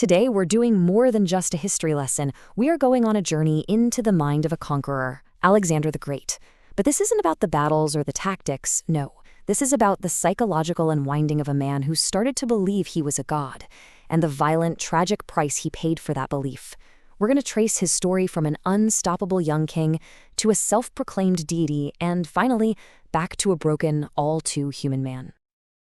Today, we're doing more than just a history lesson. We are going on a journey into the mind of a conqueror, Alexander the Great. But this isn't about the battles or the tactics, no. This is about the psychological unwinding of a man who started to believe he was a god, and the violent, tragic price he paid for that belief. We're going to trace his story from an unstoppable young king to a self-proclaimed deity, and finally, back to a broken, all-too-human man.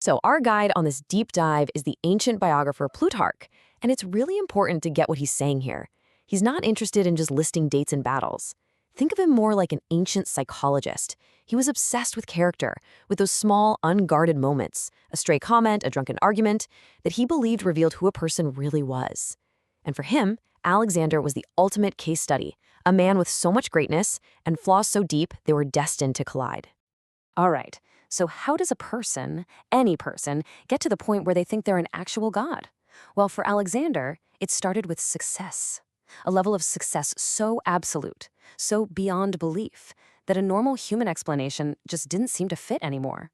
So our guide on this deep dive is the ancient biographer Plutarch, and it's really important to get what he's saying here. He's not interested in just listing dates and battles. Think of him more like an ancient psychologist. He was obsessed with character, with those small, unguarded moments, a stray comment, a drunken argument, that he believed revealed who a person really was. And for him, Alexander was the ultimate case study, a man with so much greatness and flaws so deep they were destined to collide. All right, so how does a person, any person, get to the point where they think they're an actual god? Well, for Alexander, it started with success. A level of success so absolute, so beyond belief, that a normal human explanation just didn't seem to fit anymore.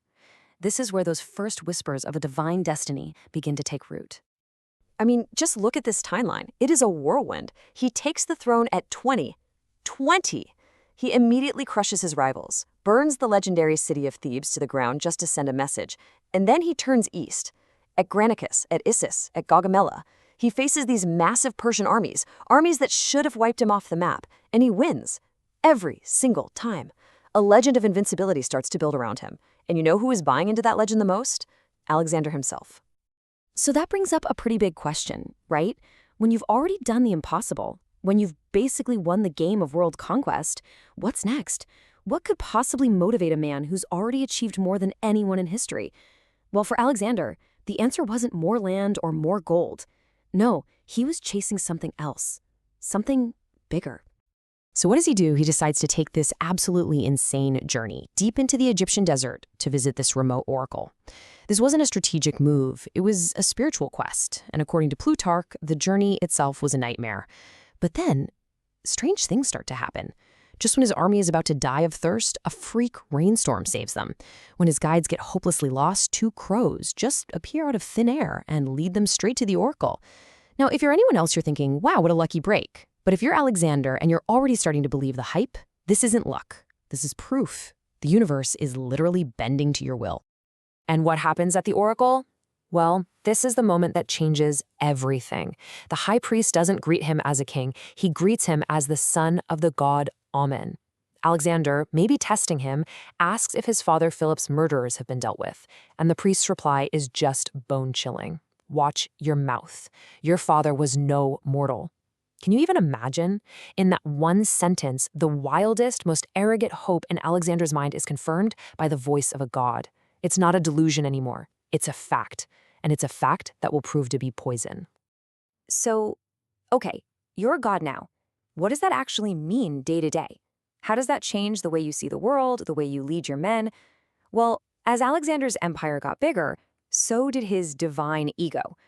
This is where those first whispers of a divine destiny begin to take root. I mean, just look at this timeline. It is a whirlwind. He takes the throne at 20. 20! He immediately crushes his rivals, burns the legendary city of Thebes to the ground just to send a message, and then he turns east. At Granicus, at Issus, at Gaugamela, he faces these massive Persian armies that should have wiped him off the map, and he wins. Every single time. A legend of invincibility starts to build around him. And you know who is buying into that legend the most? Alexander himself. So that brings up a pretty big question, right? When you've already done the impossible, when you've basically won the game of world conquest, what's next? What could possibly motivate a man who's already achieved more than anyone in history? Well, for Alexander, the answer wasn't more land or more gold. No, he was chasing something else, something bigger. So what does he do? He decides to take this absolutely insane journey deep into the Egyptian desert to visit this remote oracle. This wasn't a strategic move, it was a spiritual quest, and according to Plutarch, the journey itself was a nightmare. But then, strange things start to happen. Just when his army is about to die of thirst, a freak rainstorm saves them. When his guides get hopelessly lost, two crows just appear out of thin air and lead them straight to the oracle. Now, if you're anyone else, you're thinking, wow, what a lucky break. But if you're Alexander and you're already starting to believe the hype, this isn't luck. This is proof. The universe is literally bending to your will. And what happens at the oracle? Well, this is the moment that changes everything. The high priest doesn't greet him as a king. He greets him as the son of the god Amen. Alexander, maybe testing him, asks if his father Philip's murderers have been dealt with, and the priest's reply is just bone-chilling. Watch your mouth. Your father was no mortal. Can you even imagine? In that one sentence, the wildest, most arrogant hope in Alexander's mind is confirmed by the voice of a god. It's not a delusion anymore. It's a fact, and it's a fact that will prove to be poison. So, okay, you're a god now. What does that actually mean day to day? How does that change the way you see the world, the way you lead your men? Well, as Alexander's empire got bigger, so did his divine ego.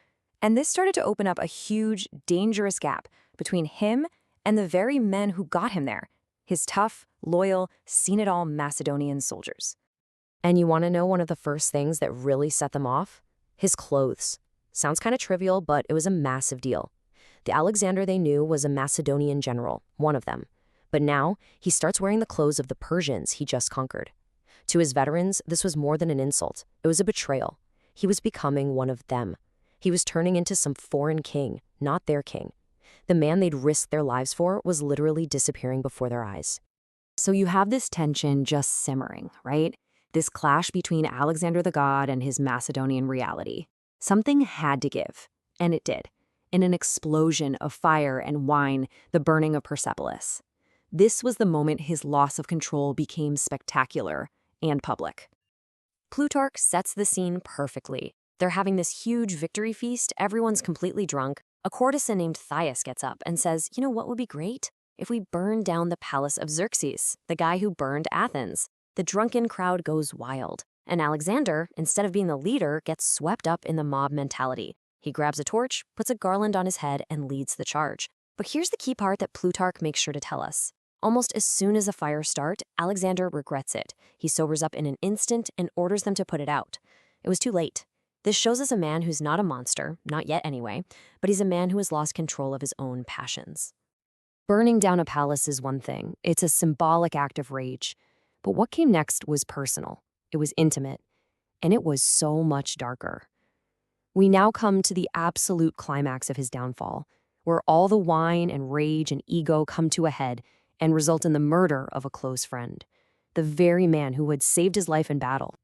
And this started to open up a huge, dangerous gap between him and the very men who got him there, his tough, loyal, seen-it-all Macedonian soldiers. And you want to know one of the first things that really set them off? His clothes. Sounds kind of trivial, but it was a massive deal. The Alexander they knew was a Macedonian general, one of them. But now, he starts wearing the clothes of the Persians he just conquered. To his veterans, this was more than an insult. It was a betrayal. He was becoming one of them. He was turning into some foreign king, not their king. The man they'd risked their lives for was literally disappearing before their eyes. So you have this tension just simmering, right? This clash between Alexander the god and his Macedonian reality. Something had to give, and it did. In an explosion of fire and wine, the burning of Persepolis. This was the moment his loss of control became spectacular and public. Plutarch sets the scene perfectly. They're having this huge victory feast, everyone's completely drunk. A courtesan named Thias gets up and says, you know what would be great? If we burn down the palace of Xerxes, the guy who burned Athens. The drunken crowd goes wild, and Alexander, instead of being the leader, gets swept up in the mob mentality. He grabs a torch, puts a garland on his head, and leads the charge. But here's the key part that Plutarch makes sure to tell us. Almost as soon as the fires start, Alexander regrets it. He sobers up in an instant and orders them to put it out. It was too late. This shows us a man who's not a monster, not yet anyway, but he's a man who has lost control of his own passions. Burning down a palace is one thing. It's a symbolic act of rage. But what came next was personal. It was intimate. And it was so much darker. We now come to the absolute climax of his downfall, where all the wine and rage and ego come to a head and result in the murder of a close friend, the very man who had saved his life in battle.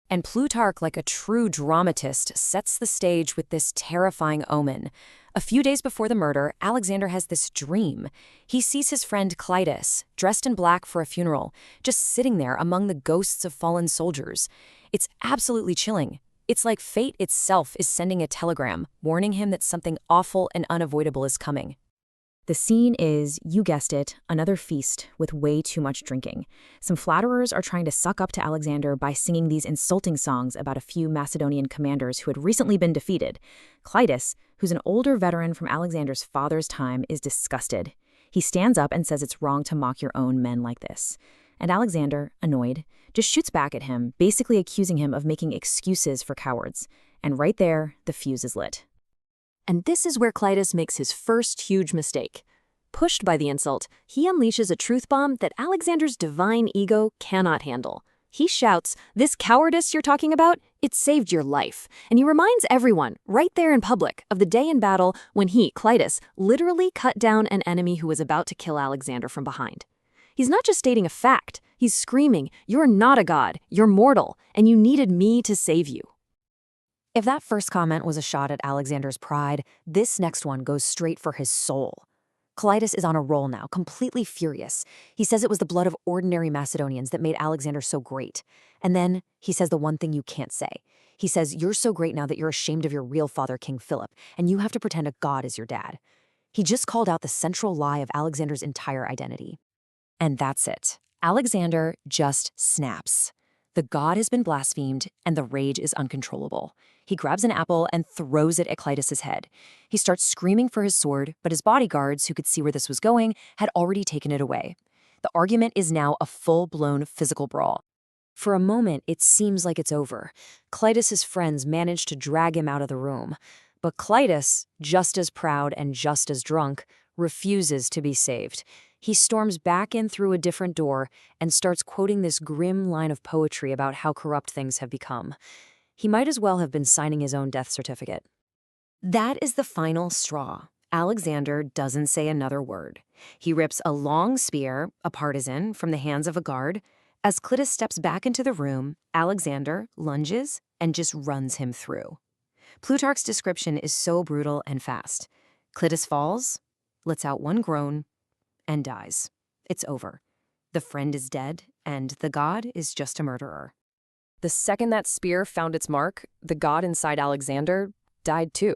And Plutarch, like a true dramatist, sets the stage with this terrifying omen. A few days before the murder, Alexander has this dream. He sees his friend Clitus, dressed in black for a funeral, just sitting there among the ghosts of fallen soldiers. It's absolutely chilling. It's like fate itself is sending a telegram, warning him that something awful and unavoidable is coming. The scene is, you guessed it, another feast with way too much drinking. Some flatterers are trying to suck up to Alexander by singing these insulting songs about a few Macedonian commanders who had recently been defeated. Clitus, who's an older veteran from Alexander's father's time, is disgusted. He stands up and says it's wrong to mock your own men like this. And Alexander, annoyed, just shoots back at him, basically accusing him of making excuses for cowards. And right there, the fuse is lit. And this is where Clitus makes his first huge mistake. Pushed by the insult, he unleashes a truth bomb that Alexander's divine ego cannot handle. He shouts, "This cowardice you're talking about, it saved your life." And he reminds everyone, right there in public, of the day in battle when he, Clitus, literally cut down an enemy who was about to kill Alexander from behind. He's not just stating a fact, he's screaming, "You're not a god, you're mortal, and you needed me to save you." If that first comment was a shot at Alexander's pride, this next one goes straight for his soul. Clitus is on a roll now, completely furious. He says it was the blood of ordinary Macedonians that made Alexander so great. And then he says the one thing you can't say. He says, "You're so great now that you're ashamed of your real father, King Philip, and you have to pretend a god is your dad." He just called out the central lie of Alexander's entire identity. And that's it. Alexander just snaps. The god has been blasphemed, and the rage is uncontrollable. He grabs an apple and throws it at Clitus's head. He starts screaming for his sword, but his bodyguards, who could see where this was going, had already taken it away. The argument is now a full-blown physical brawl. For a moment, it seems like it's over. Clitus's friends manage to drag him out of the room. But Clitus, just as proud and just as drunk, refuses to be saved. He storms back in through a different door and starts quoting this grim line of poetry about how corrupt things have become. He might as well have been signing his own death certificate. That is the final straw. Alexander doesn't say another word. He rips a long spear, a partisan, from the hands of a guard. As Clitus steps back into the room, Alexander lunges and just runs him through. Plutarch's description is so brutal and fast. Clitus falls, lets out one groan, and dies. It's over. The friend is dead, and the god is just a murderer. The second that spear found its mark, the god inside Alexander died too.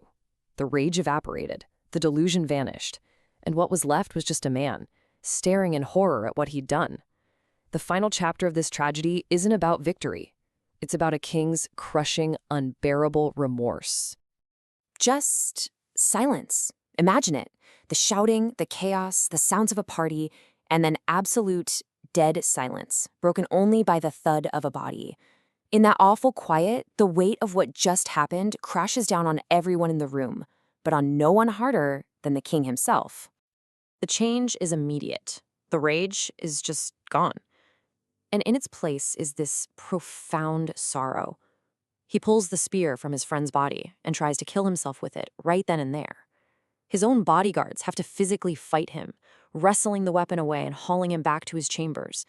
The rage evaporated, the delusion vanished, and what was left was just a man, staring in horror at what he'd done. The final chapter of this tragedy isn't about victory. It's about a king's crushing, unbearable remorse. Just silence. Imagine it. The shouting, the chaos, the sounds of a party, and then absolute dead silence, broken only by the thud of a body. In that awful quiet, the weight of what just happened crashes down on everyone in the room, but on no one harder than the king himself. The change is immediate. The rage is just gone. And in its place is this profound sorrow. He pulls the spear from his friend's body and tries to kill himself with it right then and there. His own bodyguards have to physically fight him, wrestling the weapon away and hauling him back to his chambers.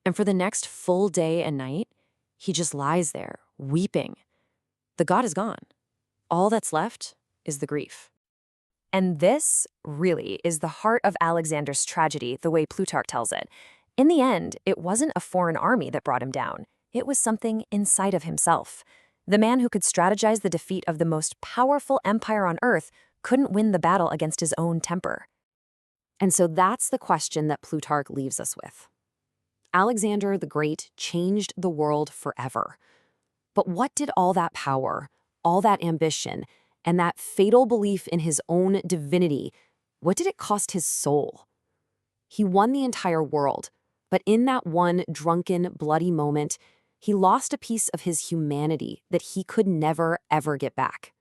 And for the next full day and night, he just lies there, weeping. The god is gone. All that's left is the grief. And this, really, is the heart of Alexander's tragedy, the way Plutarch tells it. In the end, it wasn't a foreign army that brought him down. It was something inside of himself. The man who could strategize the defeat of the most powerful empire on earth couldn't win the battle against his own temper. And so that's the question that Plutarch leaves us with. Alexander the Great changed the world forever. But what did all that power, all that ambition, and that fatal belief in his own divinity, what did it cost his soul? He won the entire world, but in that one drunken, bloody moment, He lost a piece of his humanity that he could never, ever get back.